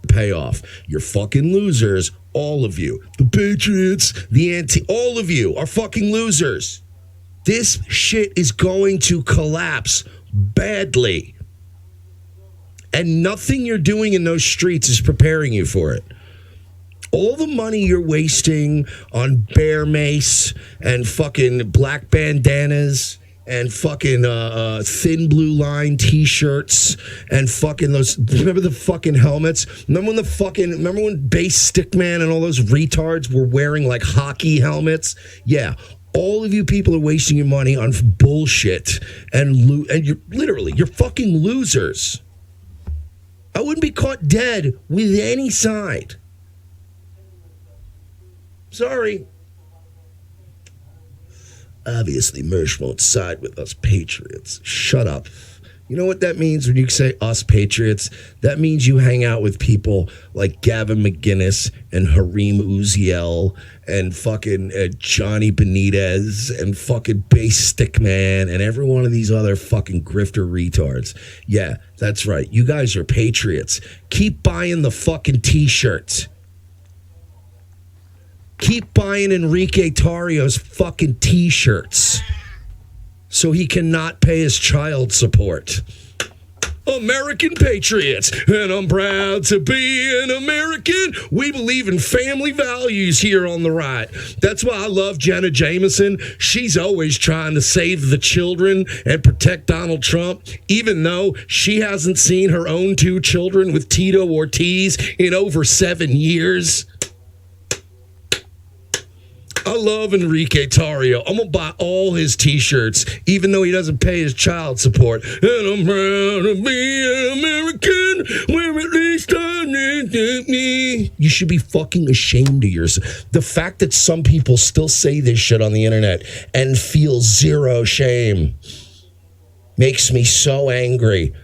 payoff. You're fucking losers, all of you. The Patriots, all of you are fucking losers. This shit is going to collapse badly. And nothing you're doing in those streets is preparing you for it. All the money you're wasting on bear mace and fucking black bandanas and fucking thin blue line t-shirts and fucking those, remember the fucking helmets? Remember when Bass Stickman and all those retards were wearing like hockey helmets? Yeah. All of you people are wasting your money on bullshit and you're fucking losers. I wouldn't be caught dead with any side. Sorry. Obviously, Mersh won't side with us patriots. Shut up. You know what that means when you say us patriots? That means you hang out with people like Gavin McGinnis and Harim Uziel and fucking Johnny Benitez and fucking Bass Stickman and every one of these other fucking grifter retards. Yeah, that's right. You guys are patriots. Keep buying the fucking t-shirts. Keep buying Enrique Tarrio's fucking t-shirts so he cannot pay his child support. American patriots, and I'm proud to be an American. We believe in family values here on the right. That's why I love Jenna Jameson. She's always trying to save the children and protect Donald Trump, even though she hasn't seen her own 2 children with Tito Ortiz in over 7 years. I love Enrique Tarrio. I'm going to buy all his t-shirts, even though he doesn't pay his child support. And I'm proud to be an American, where at least I need me. You should be fucking ashamed of yourself. The fact that some people still say this shit on the internet and feel zero shame makes me so angry.